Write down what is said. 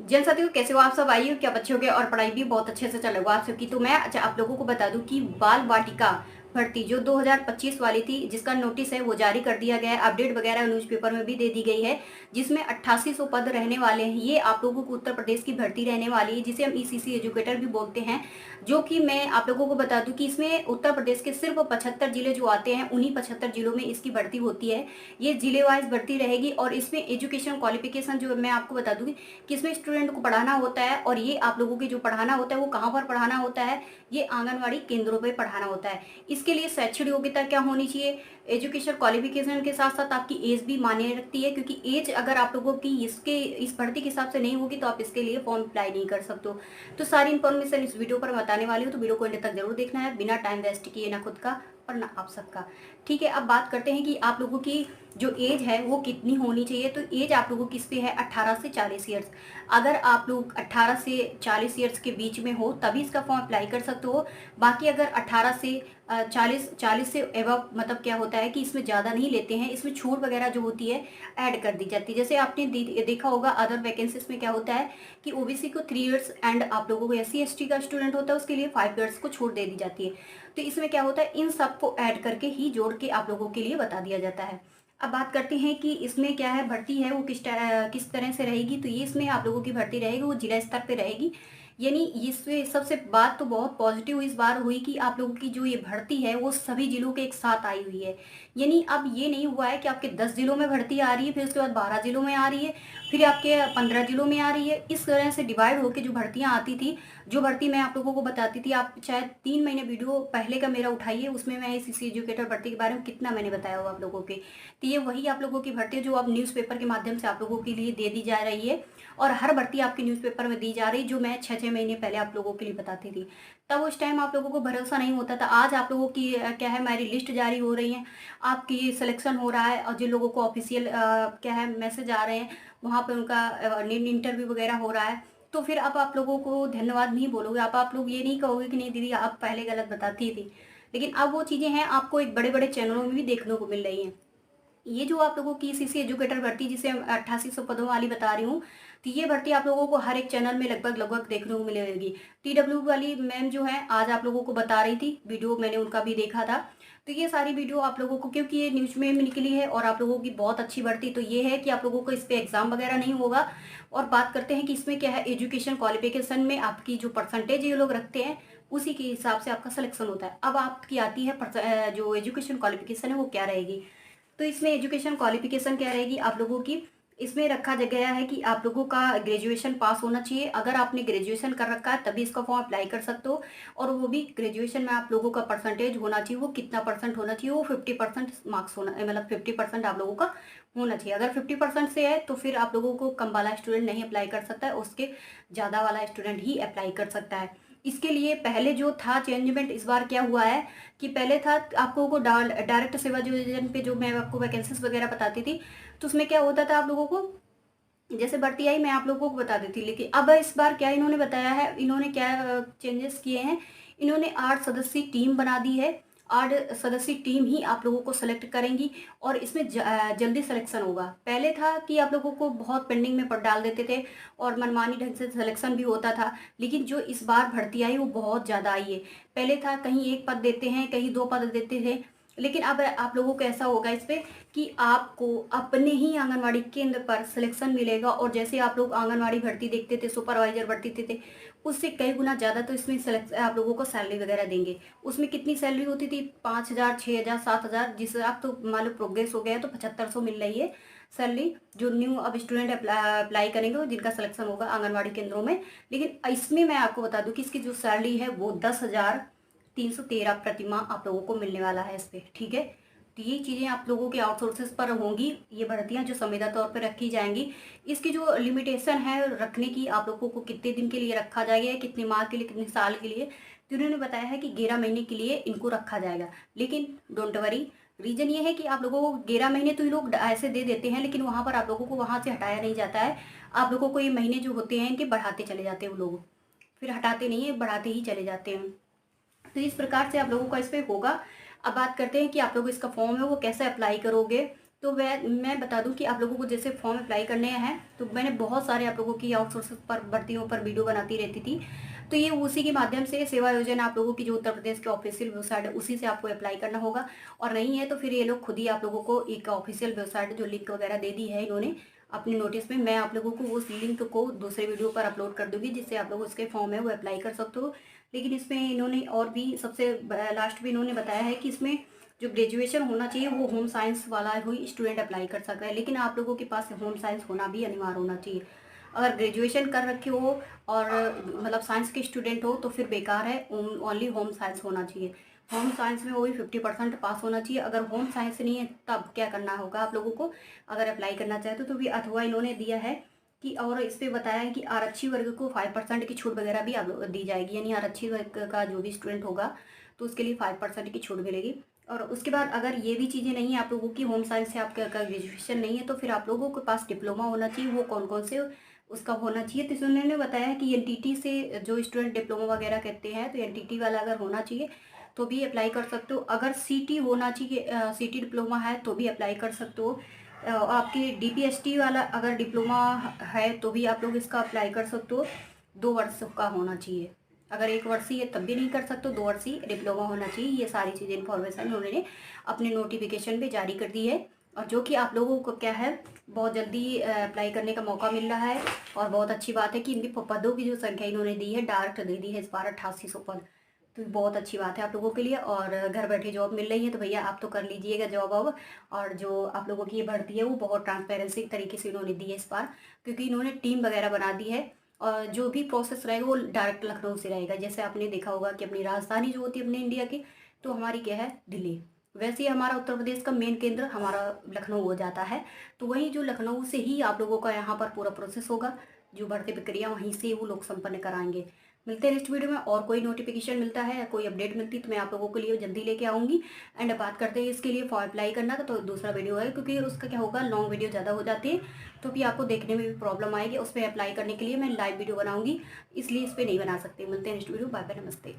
जन साथियों, कैसे हो आप सब? आइए, क्या बच्चे हो गए और पढ़ाई भी बहुत अच्छे से चल रहा आप सबकी। तो मैं अच्छा आप लोगों को बता दूं कि बाल वाटिका भर्ती जो 2025 वाली थी, जिसका नोटिस है वो जारी कर दिया गया है। अपडेट वगैरह न्यूज़पेपर में भी दे दी गई है, जिसमें 8800 पद रहने वाले हैं। ये आप लोगों को उत्तर प्रदेश की भर्ती रहने वाली है, जिसे हम ईसीसी एजुकेटर भी बोलते हैं। जो कि मैं आप लोगों को बता दूं कि इसमें उत्तर प्रदेश के सिर्फ 75 जिले जो आते हैं, उन्हीं 75 जिलों में इसकी भर्ती होती है। ये जिले वाइज भर्ती रहेगी और इसमें एजुकेशन क्वालिफिकेशन जो मैं आपको बता दूंगी कि इसमें स्टूडेंट को पढ़ाना होता है। और ये आप लोगों के जो पढ़ाना होता है वो कहाँ पर पढ़ाना होता है, ये आंगनवाड़ी केंद्रों पे पढ़ाना होता है। इसके लिए शैक्षणिक योग्यता क्या होनी चाहिए? एजुकेशन क्वालिफिकेशन के साथ साथ आपकी एज भी मायने रखती है, क्योंकि एज अगर आप लोगों की इसके इस भर्ती के हिसाब से नहीं होगी तो आप इसके लिए फॉर्म अप्लाई नहीं कर सकते हो। तो सारी इन्फॉर्मेशन इस वीडियो पर बताने वाली हूँ, तो वीडियो को एंड तक जरूर देखना है, बिना टाइम वेस्ट किए, ना खुद का और ना आप सबका। ठीक है, अब बात करते हैं कि आप लोगों की जो एज है वो कितनी होनी चाहिए। तो एज आप लोगों की इस पे है 18 से 40 ईयर्स। अगर आप लोग 18 से 40 ईयर्स के बीच में हो तभी इसका फॉर्म अप्लाई कर सकते हो। बाकी अगर 18 से 40 से एबव मतलब क्या होता है कि इसमें ज़्यादा नहीं लेते हैं, इसमें छूट वगैरह जो होती है ऐड कर दी जाती है। जैसे आपने देखा होगा अदर वैकेंसीज में क्या होता है कि ओबीसी को 3 ईयर्स एंड आप लोगों को एससी एसटी का स्टूडेंट होता है उसके लिए 5 ईयर्स को छूट दे दी जाती है। तो इसमें क्या होता है, इन सबको ऐड करके ही जोड़ के आप लोगों के लिए बता दिया जाता है। अब बात करते हैं कि इसमें क्या है, भर्ती है वो किस तरह से रहेगी। तो ये इसमें आप लोगों की भर्ती रहेगी वो जिला स्तर पे रहेगी। यानी इसमें सबसे बात तो बहुत पॉजिटिव इस बार हुई कि आप लोगों की जो ये भर्ती है वो सभी जिलों के एक साथ आई हुई है। यानी अब ये नहीं हुआ है कि आपके 10 जिलों में भर्ती आ रही है, फिर उसके बाद 12 जिलों में आ रही है, फिर आपके 15 जिलों में आ रही है। इस तरह से डिवाइड होकर जो भर्तियां आती थी, जो भर्ती मैं आप लोगों को बताती थी, आप शायद 3 महीने वीडियो पहले का मेरा उठाइए, उसमें मैं इसी एजुकेटर भर्ती के बारे में कितना मैंने बताया हुआ आप लोगों के। तो ये वही आप लोगों की भर्ती है जो अब न्यूज़पेपर के माध्यम से आप लोगों के लिए दे दी जा रही है। और हर भर्ती आपके न्यूज़पेपर में दी जा रही, जो मैं 6-6 महीने पहले आप लोगों के लिए बताती थी। तब उस टाइम आप लोगों को भरोसा नहीं होता था। आज आप लोगों की क्या है, मेरी लिस्ट जारी हो रही है, आपकी सिलेक्शन हो रहा है, और जिन लोगों को ऑफिशियल क्या है मैसेज आ रहे हैं, वहाँ पे उनका इंटरव्यू वगैरह हो रहा है। तो फिर अब आप लोगों को धन्यवाद नहीं बोलोगे, आप लोग ये नहीं कहोगे कि नहीं दीदी आप पहले गलत बताती थी। लेकिन अब वो चीज़ें हैं, आपको एक बड़े बड़े चैनलों में भी देखने को मिल रही हैं। ये जो आप लोगों की सीसी एजुकेटर भर्ती जिसे 8800 पदों वाली बता रही हूँ, तो ये भर्ती आप लोगों को हर एक चैनल में लगभग लगभग देखने को मिलेगी। टीडब्ल्यू वाली मैम जो है आज आप लोगों को बता रही थी, वीडियो मैंने उनका भी देखा था। तो ये सारी वीडियो आप लोगों को, क्योंकि ये न्यूज में निकली है और आप लोगों की बहुत अच्छी भर्ती, तो ये है कि आप लोगों को इस पे एग्जाम वगैरह नहीं होगा। और बात करते हैं कि इसमें क्या है, एजुकेशन क्वालिफिकेशन में आपकी जो परसेंटेज ये लोग रखते हैं उसी के हिसाब से आपका सिलेक्शन होता है। अब आपकी आती है जो एजुकेशन क्वालिफिकेशन है वो क्या रहेगी। तो इसमें एजुकेशन क्वालिफिकेशन क्या रहेगी आप लोगों की, इसमें रखा गया है कि आप लोगों का ग्रेजुएशन पास होना चाहिए। अगर आपने ग्रेजुएशन कर रखा है तभी इसका फॉर्म अप्लाई कर सकते हो। और वो भी ग्रेजुएशन में आप लोगों का परसेंटेज होना चाहिए, वो कितना परसेंट होना चाहिए, वो 50% मार्क्स होना, मतलब 50% आप लोगों का होना चाहिए। अगर 50% से है तो फिर आप लोगों को कम वाला स्टूडेंट नहीं अप्लाई कर सकता है, उसके ज़्यादा वाला स्टूडेंट ही अप्लाई कर सकता है। इसके लिए पहले जो था चेंजमेंट इस बार क्या हुआ है कि पहले था आपको को डायरेक्ट सेवा योजना पे जो मैं आपको वैकेंसीज वगैरह बताती थी, तो उसमें क्या होता था आप लोगों को जैसे भर्ती आई मैं आप लोगों को बता देती। लेकिन अब इस बार क्या इन्होंने बताया है, इन्होंने क्या चेंजेस किए हैं, इन्होंने 8 सदस्यीय टीम बना दी है। 8 सदस्यीय टीम ही आप लोगों को सेलेक्ट करेंगी और इसमें जल्दी सिलेक्शन होगा। पहले था कि आप लोगों को बहुत पेंडिंग में पड़ डाल देते थे और मनमानी ढंग से सिलेक्शन भी होता था। लेकिन जो इस बार भर्ती आई वो बहुत ज़्यादा आई है। पहले था कहीं एक पद देते हैं, कहीं 2 पद देते थे, लेकिन अब आप लोगों को ऐसा होगा इस पे कि आपको अपने ही आंगनवाड़ी केंद्र पर सिलेक्शन मिलेगा। और जैसे आप लोग आंगनवाड़ी भर्ती देखते थे, सुपरवाइजर भर्ती थे, उससे कई गुना ज़्यादा तो इसमें सेलेक्ट आप लोगों को सैलरी वगैरह देंगे। उसमें कितनी सैलरी होती थी, 5,000, 6,000, 7,000, जिससे आप तो मान लो प्रोग्रेस हो गया है तो 7500 मिल रही है सैलरी, जो न्यू अब स्टूडेंट अप्लाई करेंगे जिनका सिलेक्शन होगा आंगनवाड़ी केंद्रों में। लेकिन इसमें मैं आपको बता दूं कि इसकी जो सैलरी है वो 10,313 प्रतिमाह आप लोगों को मिलने वाला है इस पे। ठीक है, तो ये चीज़ें आप लोगों के आउटसोर्सेस पर होंगी, ये भर्तियां जो संविदा तौर पर रखी जाएंगी। इसकी जो लिमिटेशन है रखने की, आप लोगों को कितने दिन के लिए रखा जाएगा, कितने माह के लिए, कितने साल के लिए, तो उन्होंने बताया है कि 11 महीने के लिए इनको रखा जाएगा। लेकिन डोंट वरी, रीजन ये है कि आप लोगों को 11 महीने तो ये लोग ऐसे दे देते हैं, लेकिन वहां पर आप लोगों को वहां से हटाया नहीं जाता है। आप लोगों को ये महीने जो होते हैं इनके बढ़ाते चले जाते हैं वो लोग, फिर हटाते नहीं है, बढ़ाते ही चले जाते हैं। तो इस प्रकार से आप लोगों का इस पे होगा। अब बात करते हैं कि आप लोग इसका फॉर्म है वो कैसे अप्लाई करोगे। तो मैं बता दूं कि आप लोगों को जैसे फॉर्म अप्लाई करने हैं, तो मैंने बहुत सारे आप लोगों की आउटसोर्स पर भर्तियों पर वीडियो बनाती रहती थी। तो ये उसी के माध्यम से सेवा योजना आप लोगों की जो उत्तर प्रदेश के ऑफिशियल वेबसाइट है उसी से आपको अप्लाई करना होगा। और नहीं है तो फिर ये लोग खुद ही आप लोगों को एक ऑफिशियल वेबसाइट जो लिंक वगैरह दे दी है इन्होंने अपने नोटिस में, मैं आप लोगों को उस लिंक को दूसरे वीडियो पर अपलोड कर दूंगी, जिससे आप लोग उसके फॉर्म है वो अप्लाई कर सकते हो। लेकिन इसमें इन्होंने और भी सबसे लास्ट में इन्होंने बताया है कि इसमें जो ग्रेजुएशन होना चाहिए वो होम साइंस वाला ही स्टूडेंट अप्लाई कर सकता है, लेकिन आप लोगों के पास होम साइंस होना भी अनिवार्य होना चाहिए। अगर ग्रेजुएशन कर रखे हो और मतलब साइंस के स्टूडेंट हो तो फिर बेकार है, ओनली होम साइंस होना चाहिए। होम साइंस में वो भी 50% पास होना चाहिए। अगर होम साइंस नहीं है तब क्या करना होगा आप लोगों को, अगर अप्लाई करना चाहते हो तो भी अथवा इन्होंने दिया है कि, और इस पर बताया है कि आरक्षी वर्ग को 5% की छूट वगैरह भी दी जाएगी, यानी आरक्षी वर्ग का जो भी स्टूडेंट होगा तो उसके लिए 5% की छूट मिलेगी। और उसके बाद अगर ये भी चीज़ें नहीं है आप लोगों की, होम साइंस से आपका ग्रेजुएशन नहीं है, तो फिर आप लोगों के पास डिप्लोमा होना चाहिए। वो कौन कौन से उसका होना चाहिए, तो उन्होंने बताया है कि एनटीटी से जो स्टूडेंट डिप्लोमा वगैरह करते हैं तो एनटीटी वाला अगर होना चाहिए तो भी अप्लाई कर सकते हो। अगर सीटी होना चाहिए, सीटी डिप्लोमा है तो भी अप्लाई कर सकते हो। आपकी डीपीएसटी वाला अगर डिप्लोमा है तो भी आप लोग इसका अप्लाई कर सकते हो। 2 वर्ष का होना चाहिए, अगर 1 वर्षीय है तब भी नहीं कर सकते, 2 वर्षीय डिप्लोमा होना चाहिए। ये सारी चीज़ें इन्फॉर्मेशन उन्होंने अपने नोटिफिकेशन पे जारी कर दी है, और जो कि आप लोगों को क्या है बहुत जल्दी अप्लाई करने का मौका मिल रहा है। और बहुत अच्छी बात है कि इनकी पदों की जो संख्या इन्होंने दी है डायरेक्ट दे दी है इस बार 8800 पद, तो बहुत अच्छी बात है आप लोगों के लिए। और घर बैठे जॉब मिल रही है तो भैया आप तो कर लीजिएगा जॉब अब। और जो आप लोगों की ये भर्ती है वो बहुत ट्रांसपेरेंसी तरीके से इन्होंने दी है इस बार, क्योंकि इन्होंने टीम वगैरह बना दी है। और जो भी प्रोसेस रहेगा वो डायरेक्ट लखनऊ से रहेगा। जैसे आपने देखा होगा कि अपनी राजधानी जो होती है अपने इंडिया की, तो हमारी क्या है दिल्ली, वैसे ही हमारा उत्तर प्रदेश का मेन केंद्र हमारा लखनऊ हो जाता है। तो वहीं जो लखनऊ से ही आप लोगों का यहाँ पर पूरा प्रोसेस होगा, जो भर्ती प्रक्रिया वहीं से वो लोग संपन्न कराएंगे। मिलते हैं नेक्स्ट वीडियो में, और कोई नोटिफिकेशन मिलता है या कोई अपडेट मिलती है तो मैं आप लोगों के लिए जल्दी लेके आऊँगी। एंड बात करते हैं इसके लिए फॉर्म अप्लाई करना का, तो दूसरा वीडियो है क्योंकि उसका क्या होगा लॉन्ग वीडियो ज़्यादा हो जाती है तो भी आपको देखने में भी प्रॉब्लम आएगी। उस पर अप्लाई करने के लिए मैं लाइव वीडियो बनाऊँगी, इसलिए इस पर नहीं बना सकती। मिलते हैं नेक्स्ट वीडियो, बाय बाय, नमस्ते।